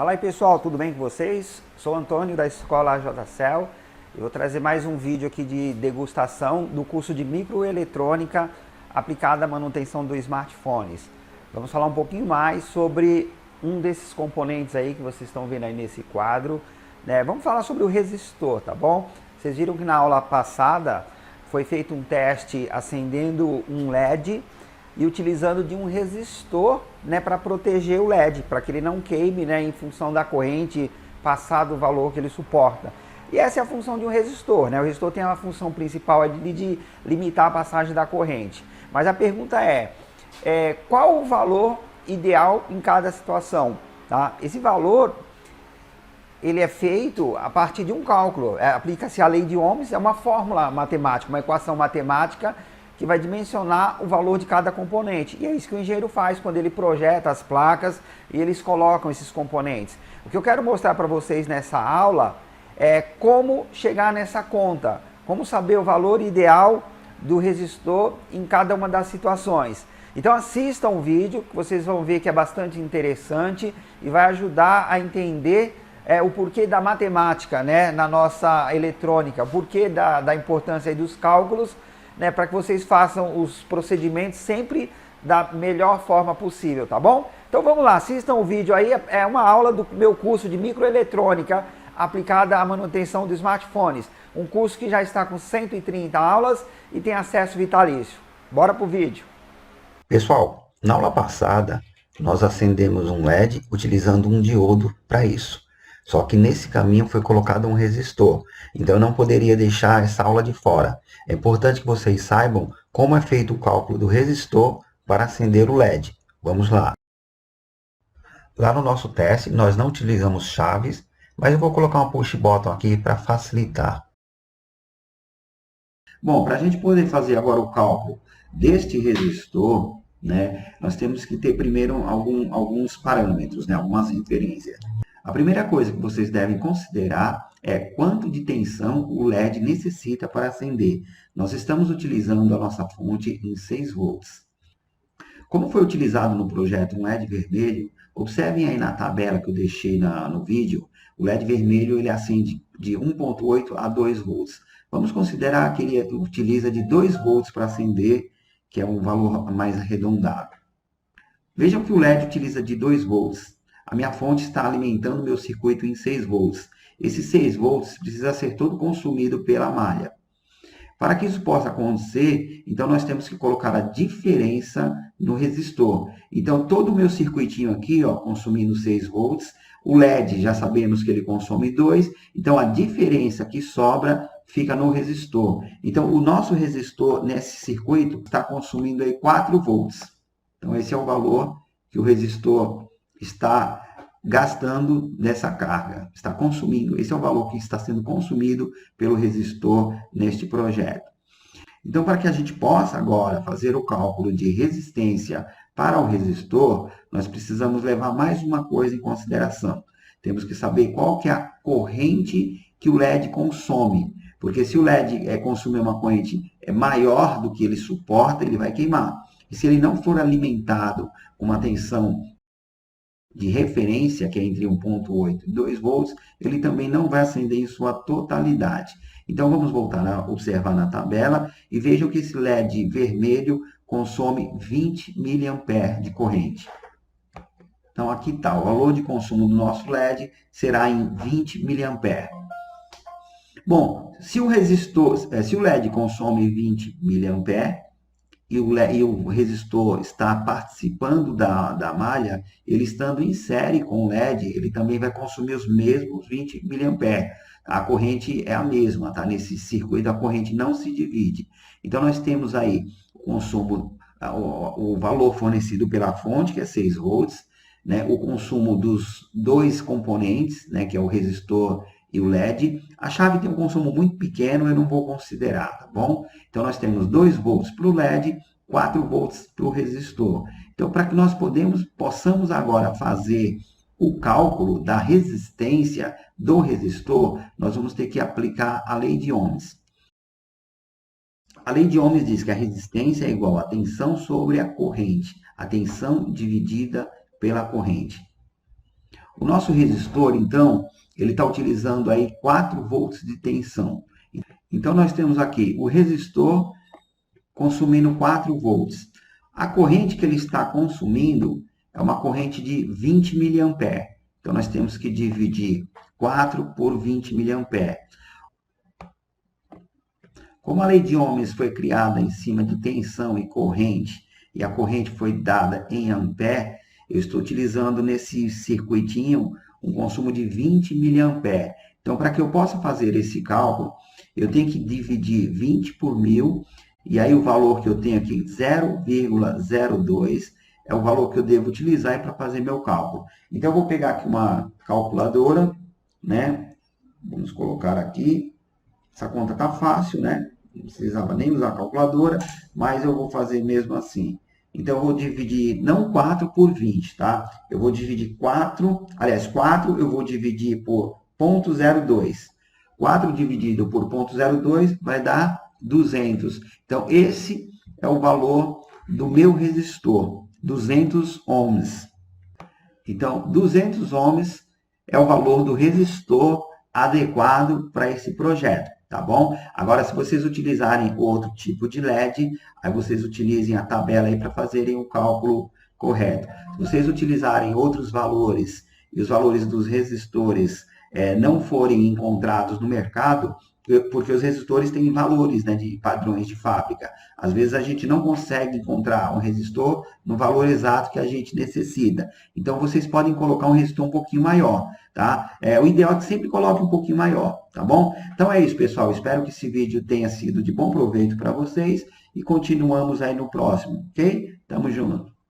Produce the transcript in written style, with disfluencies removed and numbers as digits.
Fala aí pessoal, tudo bem com vocês? Sou o Antônio da Escola JCL. Eu vou trazer mais um vídeo aqui de degustação do curso de microeletrônica aplicada à manutenção dos smartphones. Vamos falar um pouquinho mais sobre um desses componentes aí que vocês estão vendo aí nesse quadro, né? Vamos falar sobre o resistor, tá bom? Vocês viram que na aula passada foi feito um teste acendendo um LED e utilizando de um resistor, né, para proteger o LED, para que ele não queime, né, em função da corrente passado o valor que ele suporta. E essa é a função de um resistor, né? O resistor tem a função principal de limitar a passagem da corrente. Mas a pergunta é qual o valor ideal em cada situação? Tá? Esse valor ele é feito a partir de um cálculo. Aplica-se a lei de Ohms, é uma fórmula matemática, uma equação matemática que vai dimensionar o valor de cada componente. E é isso que o engenheiro faz quando ele projeta as placas e eles colocam esses componentes. O que eu quero mostrar para vocês nessa aula é como chegar nessa conta, como saber o valor ideal do resistor em cada uma das situações. Então assistam o vídeo, que vocês vão ver que é bastante interessante e vai ajudar a entender o porquê da matemática, né, na nossa eletrônica, o porquê da importância aí dos cálculos, né, para que vocês façam os procedimentos sempre da melhor forma possível, tá bom? Então vamos lá, assistam o vídeo aí, é uma aula do meu curso de microeletrônica aplicada à manutenção de smartphones, um curso que já está com 130 aulas e tem acesso vitalício. Bora pro vídeo. Pessoal, na aula passada nós acendemos um LED utilizando um diodo para isso. Só que nesse caminho foi colocado um resistor, então eu não poderia deixar essa aula de fora. É importante que vocês saibam como é feito o cálculo do resistor para acender o LED. Vamos lá. Lá no nosso teste nós não utilizamos chaves, mas eu vou colocar um push button aqui para facilitar. Bom, para a gente poder fazer agora o cálculo deste resistor, né, nós temos que ter primeiro alguns parâmetros, né, algumas referências. A primeira coisa que vocês devem considerar é quanto de tensão o LED necessita para acender. Nós estamos utilizando a nossa fonte em 6 volts. Como foi utilizado no projeto um LED vermelho, observem aí na tabela que eu deixei no vídeo, o LED vermelho ele acende de 1.8 a 2 volts. Vamos considerar que ele utiliza de 2 volts para acender, que é um valor mais arredondado. Vejam que o LED utiliza de 2 volts. A minha fonte está alimentando meu circuito em 6 volts. Esses 6 volts precisa ser todo consumido pela malha. Para que isso possa acontecer, então nós temos que colocar a diferença no resistor. Então, todo o meu circuitinho aqui, ó, consumindo 6 volts, o LED já sabemos que ele consome 2, então a diferença que sobra fica no resistor. Então, o nosso resistor nesse circuito está consumindo aí 4 volts. Então, esse é o valor que o resistor está gastando dessa carga, está consumindo. Esse é o valor que está sendo consumido pelo resistor neste projeto. Então, para que a gente possa agora fazer o cálculo de resistência para o resistor, nós precisamos levar mais uma coisa em consideração. Temos que saber qual que é a corrente que o LED consome. Porque se o LED consumir uma corrente maior do que ele suporta, ele vai queimar. E se ele não for alimentado com uma tensão de referência, que é entre 1.8 e 2 volts, ele também não vai acender em sua totalidade. Então, vamos voltar a observar na tabela e vejam que esse LED vermelho consome 20 mA de corrente. Então, aqui está, o valor de consumo do nosso LED será em 20 mA. Bom, se o LED consome 20 mA, e o resistor está participando da malha, ele estando em série com o LED, ele também vai consumir os mesmos 20 mA. A corrente é a mesma, tá? Nesse circuito a corrente não se divide. Então nós temos aí o consumo, o valor fornecido pela fonte, que é 6 volts, né? O consumo dos dois componentes, né? Que é o resistor e o LED. A chave tem um consumo muito pequeno, eu não vou considerar, tá bom? Então, nós temos 2 volts para o LED, 4 volts para o resistor. Então, para que nós possamos agora fazer o cálculo da resistência do resistor, nós vamos ter que aplicar a lei de Ohms. A lei de Ohms diz que a resistência é igual a tensão sobre a corrente, a tensão dividida pela corrente. O nosso resistor, então, ele está utilizando aí 4 volts de tensão. Então, nós temos aqui o resistor consumindo 4 volts. A corrente que ele está consumindo é uma corrente de 20 mA. Então, nós temos que dividir 4 por 20 mA. Como a lei de Ohms foi criada em cima de tensão e a corrente foi dada em ampere, eu estou utilizando nesse circuitinho um consumo de 20 mA. Então, para que eu possa fazer esse cálculo, eu tenho que dividir 20 por 1000, e aí o valor que eu tenho aqui, 0,02, é o valor que eu devo utilizar para fazer meu cálculo. Então, eu vou pegar aqui uma calculadora, né? Vamos colocar aqui. Essa conta está fácil, né? Não precisava nem usar a calculadora, mas eu vou fazer mesmo assim. Então, eu vou dividir, não 4 por 20, tá? Eu vou dividir 4 eu vou dividir por 0,02. 4 dividido por 0,02 vai dar 200. Então, esse é o valor do meu resistor, 200 ohms. Então, 200 ohms é o valor do resistor adequado para esse projeto, tá bom? Agora, se vocês utilizarem outro tipo de LED, aí vocês utilizem a tabela aí para fazerem o cálculo correto. Se vocês utilizarem outros valores e os valores dos resistores não forem encontrados no mercado, porque os resistores têm valores, né, de padrões de fábrica. Às vezes a gente não consegue encontrar um resistor no valor exato que a gente necessita. Então, vocês podem colocar um resistor um pouquinho maior, tá? O ideal é que sempre coloque um pouquinho maior, tá bom? Então é isso, pessoal. Espero que esse vídeo tenha sido de bom proveito para vocês e continuamos aí no próximo, ok? Tamo junto.